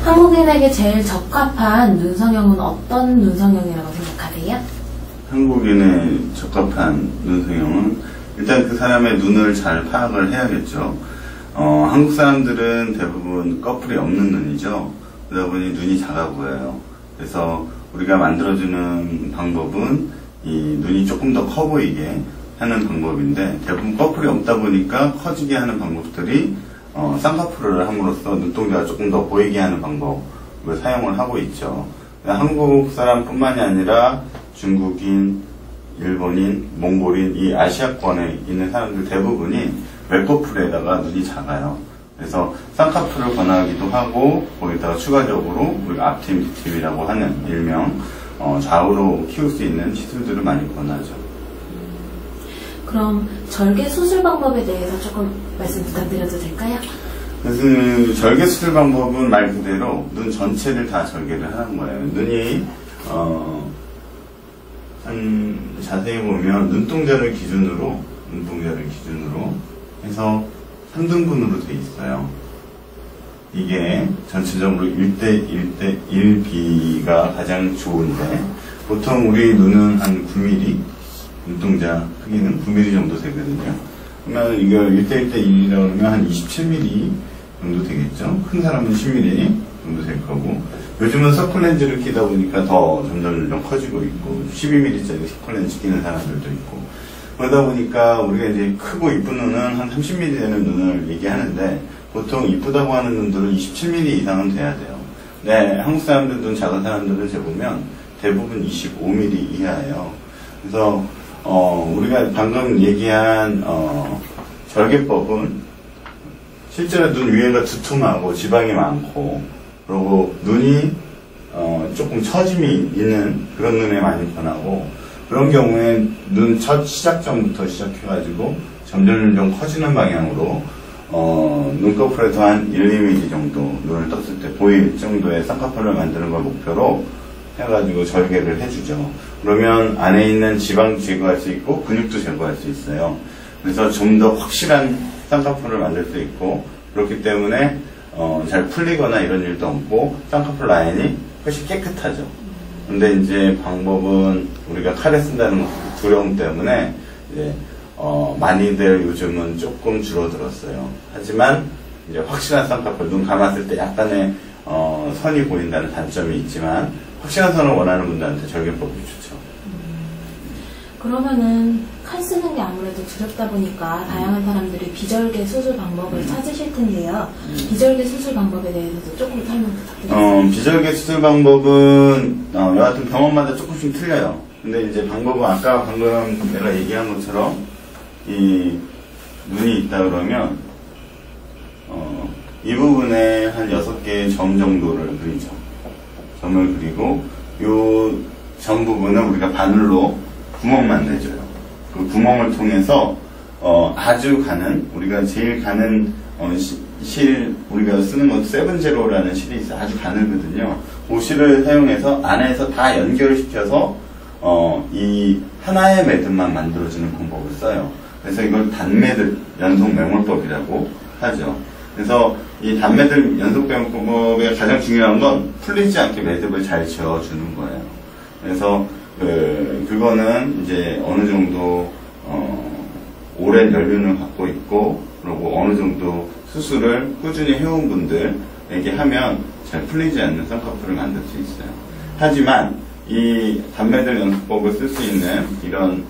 한국인에게 제일 적합한 눈성형은 어떤 눈성형이라고 생각하세요? 한국인의 적합한 눈성형은 일단 그 사람의 눈을 잘 파악을 해야겠죠. 한국 사람들은 대부분 꺼풀이 없는 눈이죠. 그러다 보니 눈이 작아 보여요. 그래서 우리가 만들어주는 방법은 이 눈이 조금 더 커 보이게 하는 방법인데, 대부분 꺼풀이 없다 보니까 커지게 하는 방법들이 쌍꺼풀을 함으로써 눈동자가 조금 더 보이게 하는 방법을 사용을 하고 있죠. 한국 사람뿐만이 아니라 중국인, 일본인, 몽골인, 이 아시아권에 있는 사람들 대부분이 멜꺼풀에다가 눈이 작아요. 그래서 쌍꺼풀을 권하기도 하고, 거기다가 추가적으로 우리가 앞팀, 뒤팀이라고 하는 일명 좌우로 키울 수 있는 시술들을 많이 권하죠. 그럼 절개 수술 방법에 대해서 조금 말씀 부탁드려도 될까요? 그래서 절개 수술 방법은 말 그대로 눈 전체를 다 절개를 하는 거예요. 눈이 자세히 보면 눈동자를 기준으로 해서 3등분으로 돼 있어요. 이게 전체적으로 1대1대1B가 가장 좋은데, 보통 우리 눈은 한 9mm, 눈동자 크기는 9mm 정도 되거든요. 그러면 이걸 1대1대1이라고 하면 한 27mm 정도 되겠죠. 큰 사람은 10mm 정도 될 거고, 요즘은 서클렌즈를 끼다 보니까 더 점점 커지고 있고 12mm짜리 서클렌즈 끼는 사람들도 있고, 그러다 보니까 우리가 이제 크고 이쁜 눈은 한 30mm 되는 눈을 얘기하는데, 보통 이쁘다고 하는 눈들은 27mm 이상은 돼야 돼요. 네, 한국 사람들 눈 작은 사람들을 재보면 대부분 25mm 이하예요. 그래서 우리가 방금 얘기한 절개법은 실제로 눈 위에가 두툼하고 지방이 많고, 그리고 눈이 조금 처짐이 있는 그런 눈에 많이 권하고, 그런 경우에 눈 첫 시작점부터 시작해가지고 점점 커지는 방향으로 눈꺼풀에서 한 1~2mm 정도 눈을 떴을 때 보일 정도의 쌍꺼풀을 만드는 걸 목표로 해가지고 절개를 해주죠. 그러면 안에 있는 지방 제거할 수 있고 근육도 제거할 수 있어요. 그래서 좀 더 확실한 쌍꺼풀을 만들 수 있고, 그렇기 때문에 잘 풀리거나 이런 일도 없고 쌍꺼풀 라인이 훨씬 깨끗하죠. 근데 이제 방법은 우리가 칼에 쓴다는 두려움 때문에 이제 많이들 요즘은 조금 줄어들었어요. 하지만 이제 확실한 쌍꺼풀, 눈 감았을 때 약간의 선이 보인다는 단점이 있지만, 확실한 선을 원하는 분들한테 절개법이 좋죠. 그러면은 칼 쓰는 게 아무래도 두렵다 보니까 다양한 사람들이 비절개 수술 방법을 찾으실 텐데요. 비절개 수술 방법에 대해서도 조금 설명 부탁드립니다. 비절개 수술 방법은 여하튼 병원마다 조금씩 틀려요. 근데 이제 방법은 아까 방금 내가 얘기한 것처럼 이 눈이 있다 그러면 이 부분에 한 6개의 점 정도를 그리죠. 점을 그리고 요 점 부분은 우리가 바늘로 구멍만 내줘요. 그 구멍을 통해서 아주 가는, 우리가 제일 가는 실, 우리가 쓰는 건 세븐제로라는 실이 있어요. 아주 가늘거든요. 그 실을 사용해서 안에서 다 연결시켜서 이 하나의 매듭만 만들어주는 방법을 써요. 그래서 이걸 단매듭 연속 매몰법이라고 하죠. 그래서 이 단매듭 연속 매몰법의 가장 중요한 건 풀리지 않게 매듭을 잘 지어주는 거예요. 그래서 그거는 이제 어느 정도 오랜 연륜을 갖고 있고, 그리고 어느 정도 수술을 꾸준히 해온 분들에게 하면 잘 풀리지 않는 쌍꺼풀을 만들 수 있어요. 하지만 이 단매듭 연속법을 쓸 수 있는 이런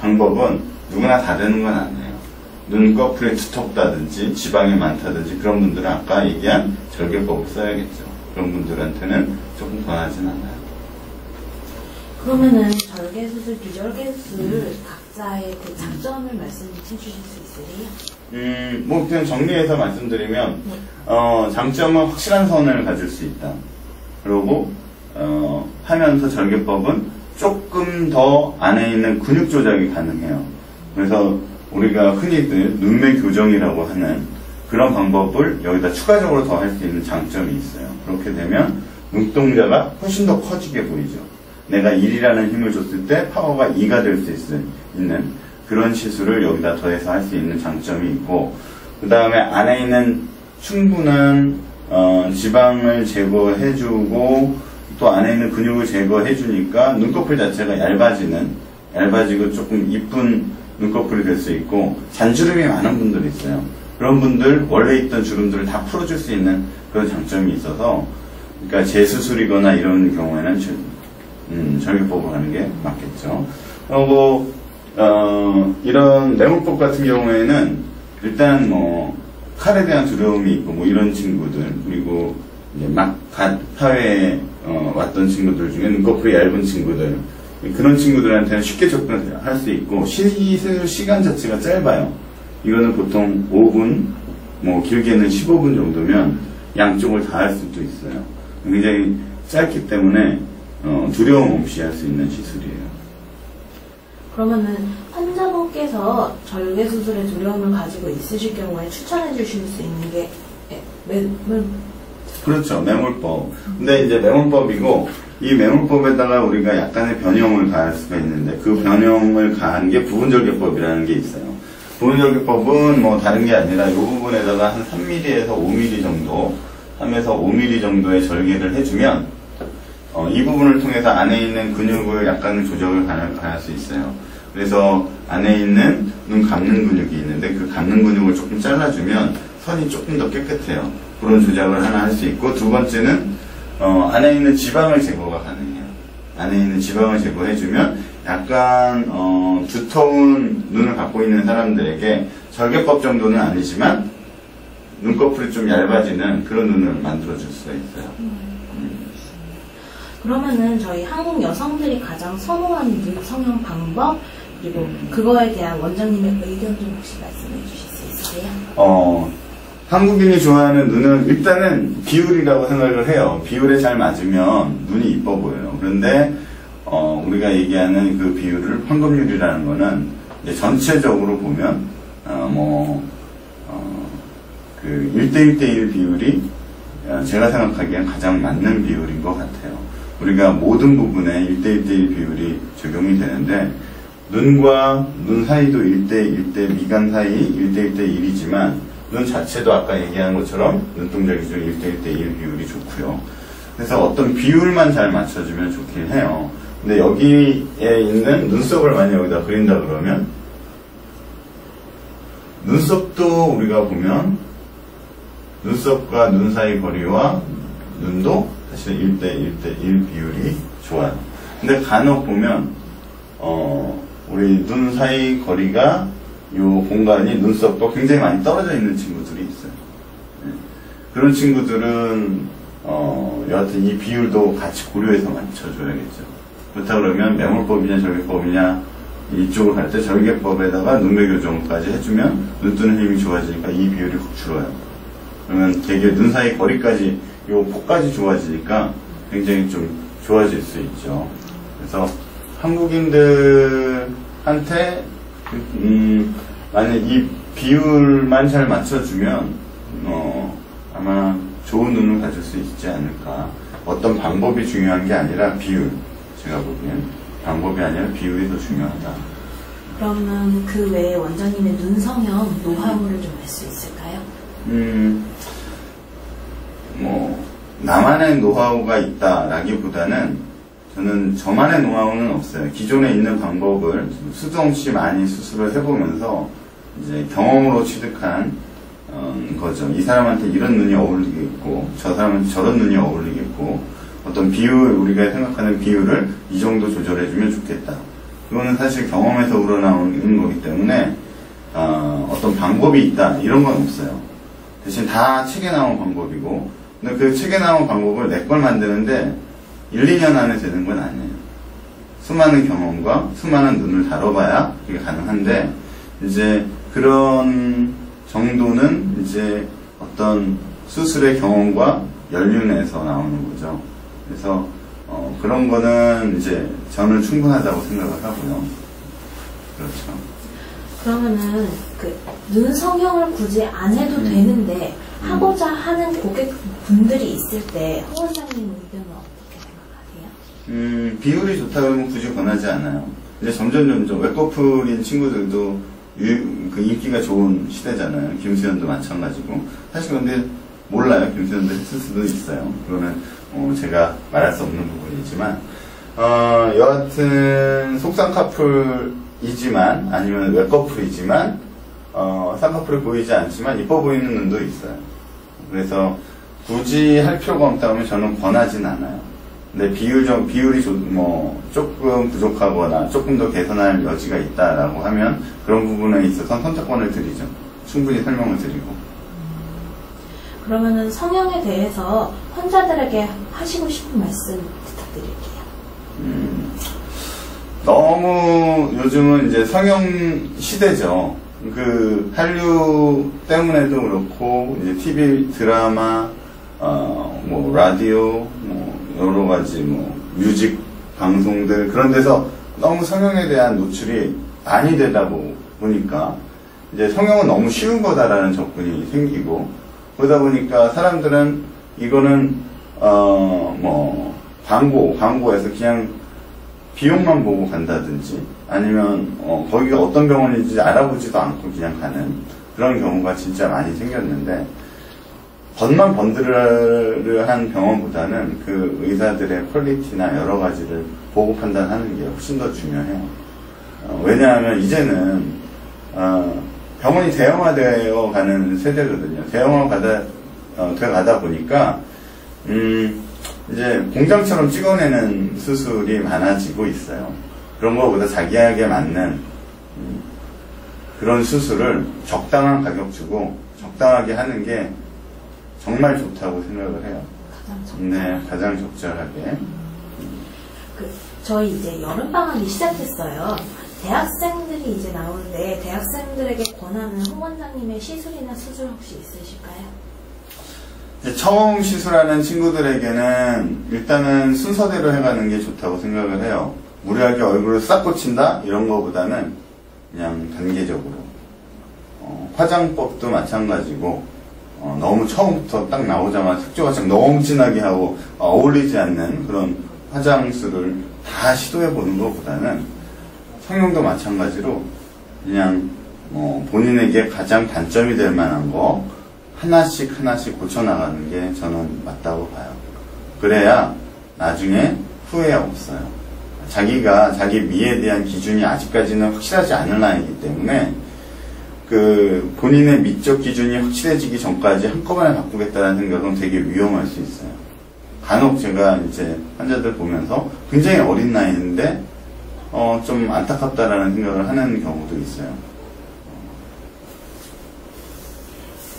방법은 누구나 다 되는 건 아니에요. 눈꺼풀이 두텁다든지 지방이 많다든지 그런 분들은 아까 얘기한 절개법을 써야겠죠. 그런 분들한테는 조금 권하진 않아요. 그러면은 절개 수술, 비절개 수술 각자의 그 장점을 말씀해 주실 수 있으세요? 뭐 그냥 정리해서 말씀드리면 장점은 확실한 선을 가질 수 있다. 그리고 하면서 절개법은 조금 더 안에 있는 근육 조작이 가능해요. 그래서 우리가 흔히들 눈매 교정이라고 하는 그런 방법을 여기다 추가적으로 더 할 수 있는 장점이 있어요. 그렇게 되면 눈동자가 훨씬 더 커지게 보이죠. 내가 1이라는 힘을 줬을 때 파워가 2가 될 수 있는 그런 시술을 여기다 더해서 할 수 있는 장점이 있고, 그 다음에 안에 있는 충분한 지방을 제거해주고 또 안에 있는 근육을 제거해주니까 눈꺼풀 자체가 얇아지고 조금 이쁜 눈꺼풀이 될 수 있고, 잔주름이 많은 분들이 있어요. 그런 분들 원래 있던 주름들을 다 풀어줄 수 있는 그런 장점이 있어서, 그러니까 재수술이거나 이런 경우에는 절개법을 하는 게 맞겠죠. 그리고 이런 매몰법 같은 경우에는 일단 칼에 대한 두려움이 있고 이런 친구들, 그리고 이제 막 사회에 왔던 친구들 중에 눈꺼풀이 얇은 친구들, 그런 친구들한테는 쉽게 접근할 수 있고, 시술 시간 자체가 짧아요. 이거는 보통 5분, 길게는 15분 정도면 양쪽을 다 할 수도 있어요. 굉장히 짧기 때문에 두려움 없이 할 수 있는 시술이에요. 그러면은 환자분께서 절개 수술에 두려움을 가지고 있으실 경우에 추천해 주실 수 있는 게 그렇죠. 매몰법. 근데 이제 매몰법이고, 이 매몰법에다가 우리가 약간의 변형을 가할 수가 있는데, 그 변형을 가한 게 부분절개법이라는 게 있어요. 부분절개법은 다른 게 아니라 이 부분에다가 한 3mm에서 5mm 정도, 3에서 5mm 정도의 절개를 해주면 이 부분을 통해서 안에 있는 근육을 약간 조정을 가할 수 있어요. 그래서 안에 있는 눈 감는 근육이 있는데, 그 감는 근육을 조금 잘라주면 선이 조금 더 깨끗해요. 그런 조작을 하나 할 수 있고, 두 번째는 안에 있는 지방을 제거가 가능해요. 안에 있는 지방을 제거해주면 약간 두터운 눈을 갖고 있는 사람들에게 절개법 정도는 아니지만 눈꺼풀이 좀 얇아지는 그런 눈을 만들어줄 수가 있어요. 그러면은 저희 한국 여성들이 가장 선호하는 눈 성형 방법, 그리고 그거에 대한 원장님의 의견 좀 혹시 말씀해 주실 수 있으세요? 한국인이 좋아하는 눈은 일단은 비율이라고 생각을 해요. 비율에 잘 맞으면 눈이 이뻐 보여요. 그런데 우리가 얘기하는 그 비율을 황금률이라는 거는 이제 전체적으로 보면 그 1대1대1 비율이 제가 생각하기엔 가장 맞는 비율인 것 같아요. 우리가 모든 부분에 1대1대1 비율이 적용이 되는데, 눈과 눈 사이도 1대1대 미간 사이 1대1대1이지만 눈 자체도 아까 얘기한 것처럼 눈동자 기준 1대1대1 비율이 좋고요. 그래서 어떤 비율만 잘 맞춰주면 좋긴 해요. 근데 여기에 있는 눈썹을 만약 여기다 그린다 그러면, 눈썹도 우리가 보면 눈썹과 눈 사이 거리와 눈도 사실 1대1대1 비율이 좋아요. 근데 간혹 보면 우리 눈 사이 거리가 이 공간이 눈썹과 굉장히 많이 떨어져 있는 친구들이 있어요. 그런 친구들은 여하튼 이 비율도 같이 고려해서 맞춰줘야겠죠. 그렇다 그러면 매몰법이냐 절개법이냐, 이쪽을 갈 때 절개법에다가 눈매 교정까지 해주면 눈뜨는 힘이 좋아지니까 이 비율이 확 줄어요. 그러면 되게 눈 사이 거리까지, 요 폭까지 좋아지니까 굉장히 좀 좋아질 수 있죠. 그래서 한국인들한테 만약 이 비율만 잘 맞춰주면 아마 좋은 눈을 가질 수 있지 않을까. 어떤 방법이 중요한 게 아니라 비율. 제가 보기엔 방법이 아니라 비율이 더 중요하다. 그러면 그 외에 원장님의 눈 성형 노하우를 좀 알 수 있을까요? 나만의 노하우가 있다라기보다는 저는 저만의 노하우는 없어요. 기존에 있는 방법을 수도 없이 많이 수술을 해보면서 이제 경험으로 취득한 거죠. 이 사람한테 이런 눈이 어울리겠고, 저 사람한테 저런 눈이 어울리겠고, 어떤 비율, 우리가 생각하는 비율을 이 정도 조절해주면 좋겠다. 그거는 사실 경험에서 우러나오는 거기 때문에 어떤 방법이 있다 이런 건 없어요. 대신 다 책에 나온 방법이고, 근데 그 책에 나온 방법을 내 걸 만드는데 1, 2년 안에 되는 건 아니에요. 수많은 경험과 수많은 눈을 다뤄봐야 그게 가능한데, 이제 그런 정도는 이제 어떤 수술의 경험과 연륜에서 나오는 거죠. 그래서 그런 거는 이제 저는 충분하다고 생각을 하고요. 그렇죠. 그러면은 그 눈 성형을 굳이 안 해도 되는데 하고자 하는 고객분들이 있을 때 허 원장님 의견은 어떻게 생각하세요? 비율이 좋다 그러면 굳이 권하지 않아요. 이제 점점 외꺼풀인 친구들도 그 인기가 좋은 시대잖아요. 김수현도 마찬가지고. 사실 근데 몰라요. 김수현도 했을 수도 있어요. 그거는 제가 말할 수 없는 부분이지만 여하튼 속상 커플이지만 아니면 외커플이지만 쌍꺼풀이 보이지 않지만 이뻐 보이는 눈도 있어요. 그래서 굳이 할 필요가 없다면 저는 권하진 않아요. 근데 비율이 조금 부족하거나 조금 더 개선할 여지가 있다라고 하면 그런 부분에 있어서 선택권을 드리죠. 충분히 설명을 드리고. 그러면은 성형에 대해서 환자들에게 하시고 싶은 말씀 부탁드릴게요. 너무 요즘은 이제 성형 시대죠. 그 한류 때문에도 그렇고 이제 TV 드라마, 라디오, 여러 가지 뮤직 방송들 그런 데서 너무 성형에 대한 노출이 많이 되다 보니까 이제 성형은 너무 쉬운 거다라는 접근이 생기고 그러다 보니까 사람들은 이거는 광고에서 그냥 비용만 보고 간다든지 아니면 거기가 어떤 병원인지 알아보지도 않고 그냥 가는 그런 경우가 진짜 많이 생겼는데 번만 번들한 병원보다는 그 의사들의 퀄리티나 여러 가지를 보고 판단하는 게 훨씬 더 중요해요. 왜냐하면 이제는 병원이 대형화되어 가는 세대거든요. 대형화가다 보니까 이제 공장처럼 찍어내는 수술이 많아지고 있어요. 그런 것보다 자기에게 맞는 그런 수술을 적당한 가격 주고 적당하게 하는 게 정말 좋다고 생각을 해요. 가장 적절하게. 저희 이제 여름방학이 시작했어요. 대학생들이 이제 나오는데 대학생들에게 권하는 홍 원장님의 시술이나 수술 혹시 있으실까요? 처음 시술하는 친구들에게는 일단은 순서대로 해가는 게 좋다고 생각을 해요. 무리하게 얼굴을 싹 고친다? 이런 거보다는 그냥 단계적으로. 화장법도 마찬가지고 너무 처음부터 딱 나오자마자 색조 화장 너무 진하게 하고 어울리지 않는 그런 화장술을 다 시도해보는 것보다는 성형도 마찬가지로 그냥 본인에게 가장 단점이 될 만한 거 하나씩 고쳐나가는 게 저는 맞다고 봐요. 그래야 나중에 후회 없어요. 자기가 자기 미에 대한 기준이 아직까지는 확실하지 않은 나이기 때문에 그 본인의 미적 기준이 확실해지기 전까지 한꺼번에 바꾸겠다는 생각은 되게 위험할 수 있어요. 간혹 제가 이제 환자들 보면서 굉장히 어린 나이인데 좀 안타깝다라는 생각을 하는 경우도 있어요.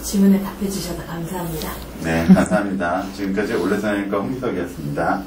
질문에 답해 주셔서 감사합니다. 네, 감사합니다. 지금까지 올레선생님과 홍기석이었습니다.